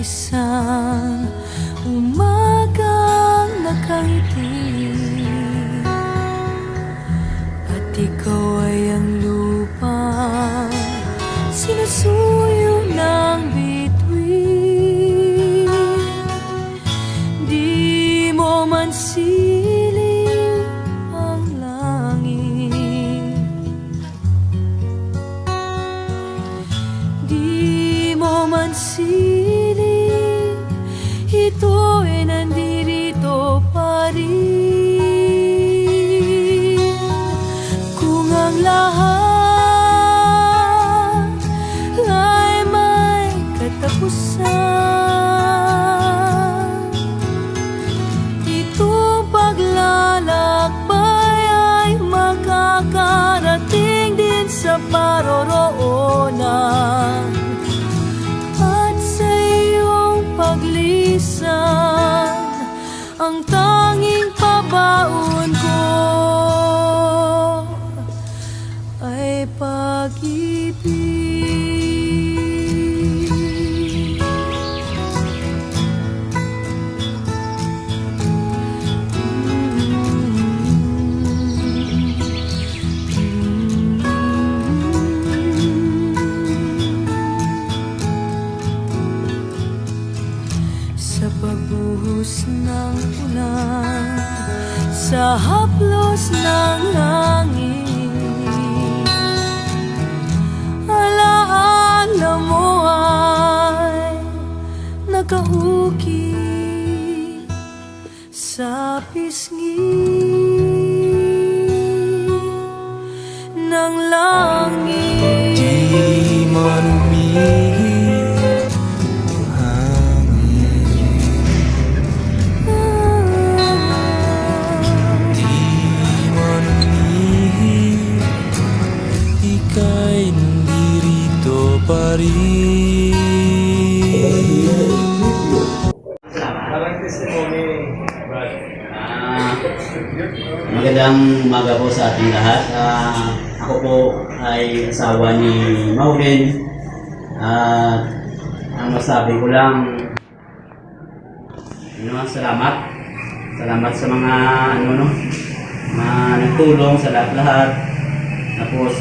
isang umagang nakangiti, at ikaw ay ang lupang sinusuyo ng bituin. Di mo man siling ang langit, di mo man siling, ito ay nandirito pa rin. Kung ang lahat ay may katapusan, itong paglalakbay ay makakarating din sa paroroonan. At sa iyong paglisan, ang tanging pabaon ko ay pag-ibig. Sa pagbuhos ng ulan, sa haplos ng hangin, alaala mo ay nakaukit sa pisngi ng langit. Di man umihip ang hangin, di man umihip, ika'y nandirito pa rin. Parang testimony, Brad. Magandang umaga po sa ating lahat. Ako po ay asawa ni Maureen. Ang masabi ko lang, salamat. Salamat sa mga mga nagtulong sa lahat-lahat. Tapos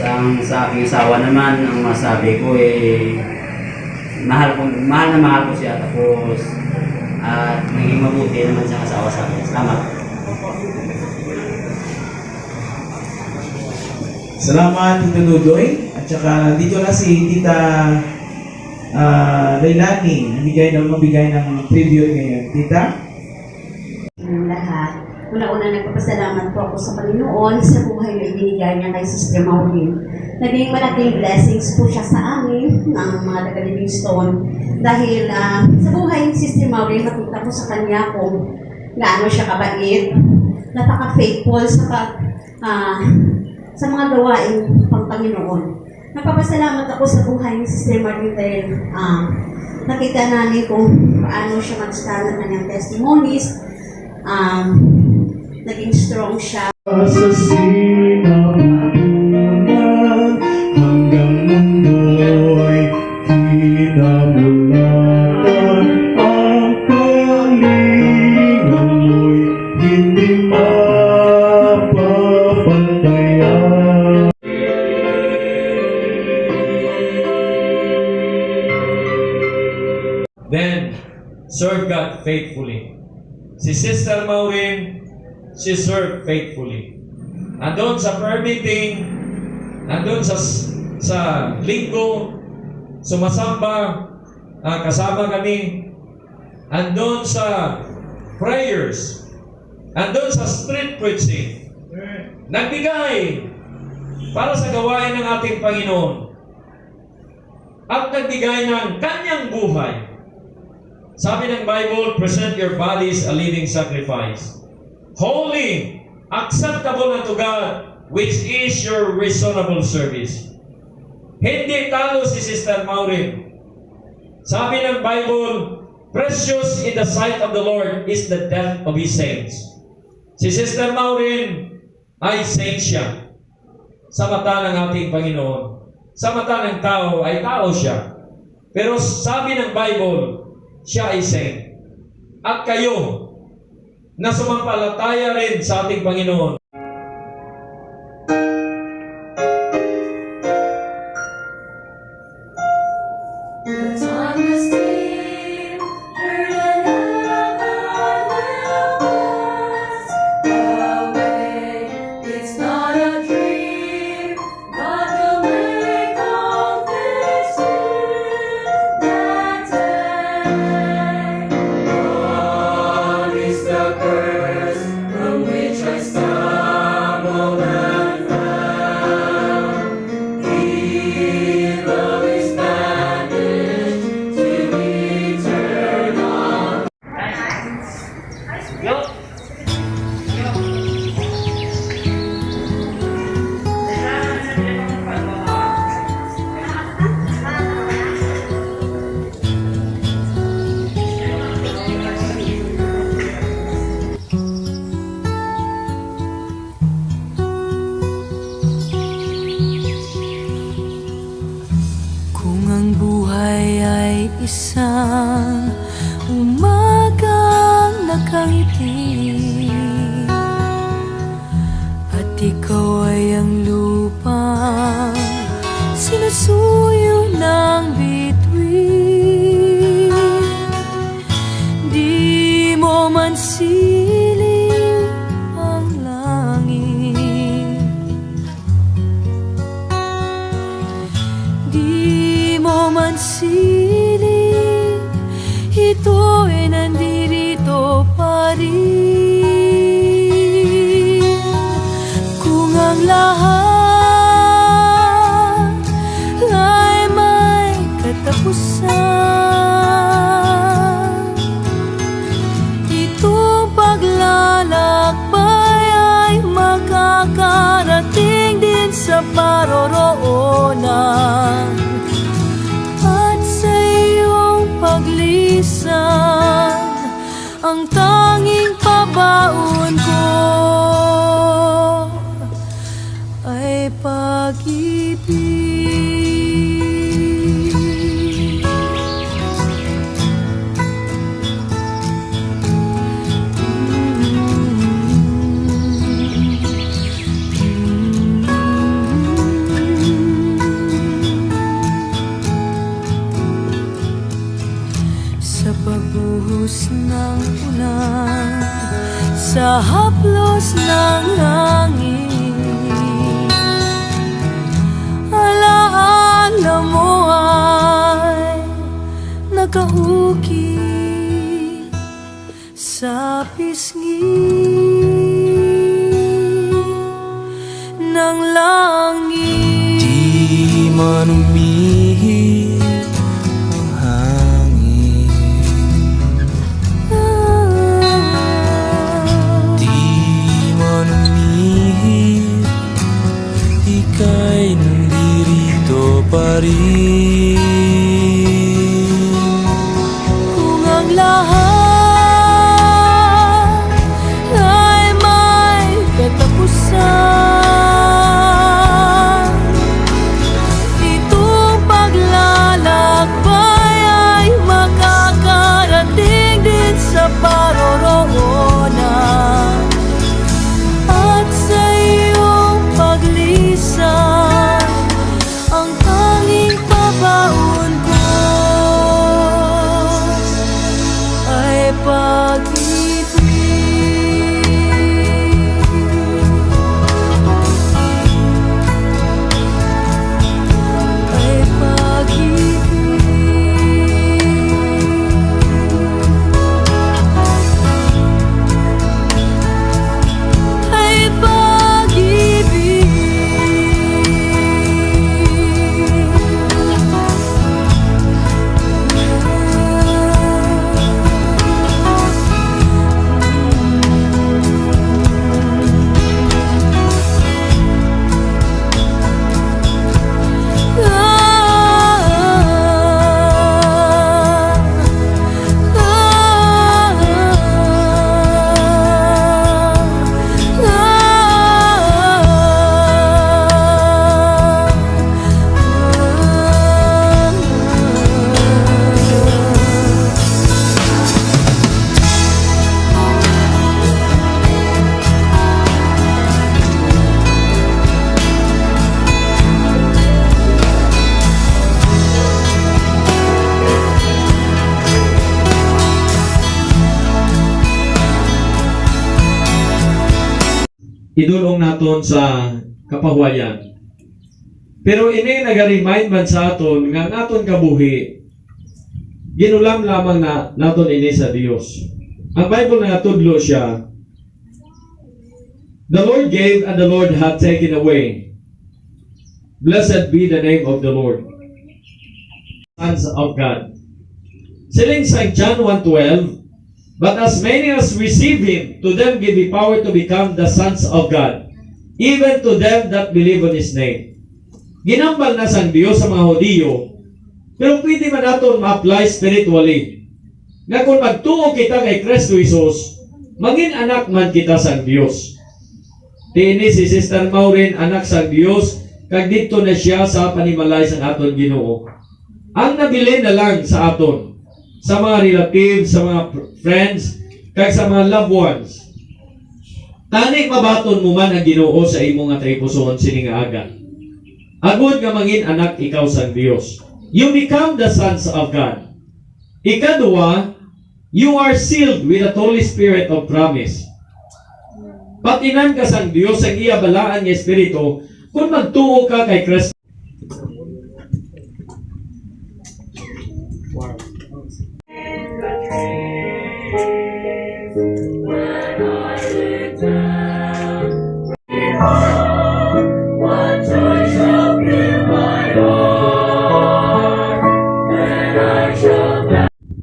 sa aking asawa naman, ang masabi ko mahal na mahal ko siya. Tapos naging mabuti naman siyang asawa sa akin. Salamat. Salamat, Tito Dudoy. At saka dito na si Tita Leilani, mabigay ng tribute ngayon. Tita? Ng lahat. Una-una nagpapasalamat po ako sa Panginoon sa buhay na ibinigay niya kay Sister Maureen. Naging malaking blessings po siya sa amin ng mga taga-Livingstone. Dahil sa buhay ni Sister Maureen, nakita ko sa kanya kung gaano siya kabait, napaka-faithful sa mga gawain pang Panginoon. Nagpapasalamat ako sa buhay ni Sister Maureen dahil nakita namin kung paano siya mag-stand ng kanyang testimonies. Naging strong siya. Sa sinapunan hanggang mundo'y kinamulatan, ang kalingan mo'y hindi mapapantayan. Then, serve God faithfully. Si Sister Maureen, she served faithfully. Andun sa prayer meeting, andun sa linggo, sumasamba, kasama kami. Andun sa prayers, andun sa street preaching. Nagbigay para sa gawain ng ating Panginoon. At nagbigay ng kanyang buhay. Sabi ng Bible, present your bodies a living sacrifice, holy, acceptable unto God, which is your reasonable service. Hindi talo si Sister Maureen. Sabi ng Bible, precious in the sight of the Lord is the death of His saints. Si Sister Maureen ay saint siya sa mata ng ating Panginoon. Sa mata ng tao ay tao siya. Pero sabi ng Bible, siya ay saint. At kayo, na sumampalataya rin sa ating Panginoon, The timeless theme, heard and ever will pass away. It's not a dream, God will make all things new that day. Gone is the curse from which I stumbled and fell. Evil is banished to eternal. Kung ang buhay ay isang umagang nakangiti, at ikaw ay ang lupang sinusuyo ng bituin, di mo man siling ang langit, di mo man siling, ito ay nandirito pa rin. Kung ang lahat ay may katapusan, itong paglalakbay ay makakarating din sa paroroonan. At sa iyong paglisan, ang tanging pabaon ko ay pag-ibig. Sa pagbuhos ng ulan, sa haplos ng hangin, alaala mo ay nakaukit sa pisngi ng langit. Di man umihip ang hangin, di man umihip, ika'y nandirito pa rin. Kung ang lahat ay may katapusan, itong paglalakbay ay makakarating din sa paroroonan. At sa iyong paglisan, ang tanging idulong naton sa kapahuayan. Pero ini naga-remind man sa aton nga naton kabuhi ginulam lamang na naton ini sa Dios. Ang Bible nga tudlo siya, the Lord gave and the Lord hath taken away. Blessed be the name of the Lord. Sons of God. Siling sa John 1:12, but as many as receive Him, to them give He power to become the sons of God, even to them that believe on His name. Ginambal na sang Dios sa mga Hudiyo, pero pwede man naton ma-apply spiritually. Nga kung magtuo kita kay Kristo Jesus, maging anak man kita sang Dios. Tiini si Sister Maureen, anak sang Dios, kag dito na siya sa panimalay sang aton Ginoo. Ang nabili na lang sa aton, sa mga relatives, sa mga friends, kag sa mga loved ones. Tani mabaton mo man ang Ginoo sa imo nga tripuson sini nga aga. Agud nga mangin anak ikaw sang Dios. You become the sons of God. Ikaduha, you are sealed with the Holy Spirit of promise. Patinan ka sang Dios ang iya balaan nga espiritu kung magtuo ka kay Kristo.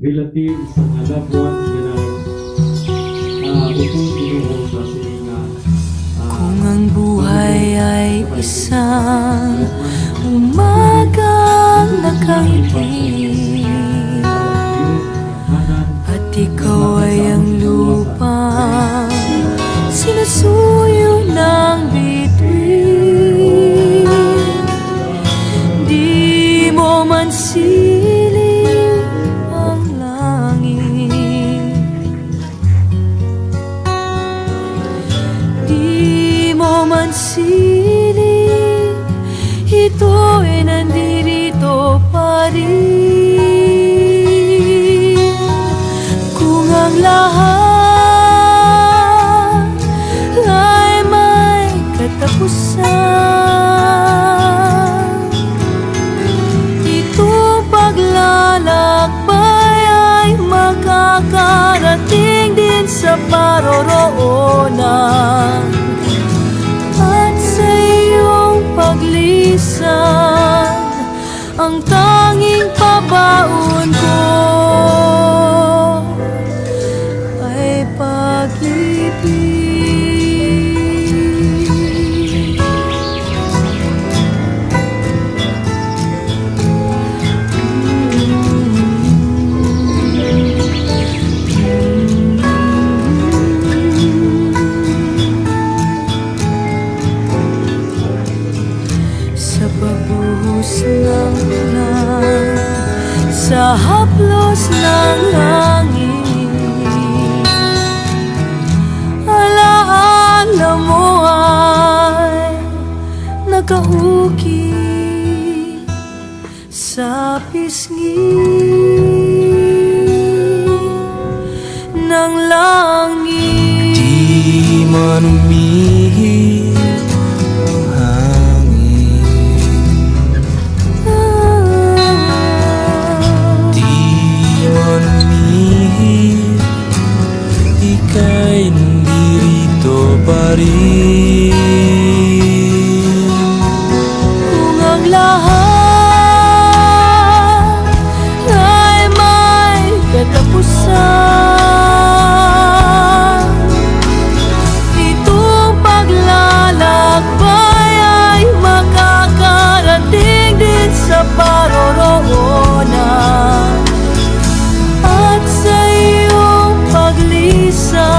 Relatives, mga loved ones nga upong Ginoo sa sininga. Kung ang buhay ay isang umagang nakangiti at ikaw ay ang lupang sinusuyo ng bituin, di mo man siling ang langit, di mo man siling, ito ay nandirito pa rin. Kung ang lahat ay may katapusan, itong paglalakbay ay makakarating din sa paroroonan. At sa iyong paglisan, ang tanging pabaon ko ay pag-ibig. Sa pagbuhos ng ulan, sa haplos ng hangin, alaala mo ay nakaukit sa pisngi ng langit. Di man umihip ang hangin, di man umihip, ika'y nandirito pa rin. Kung ang lahat ay may katapusan, itong paglalakbay ay makakarating din sa paroroonan. At sa iyong paglisan,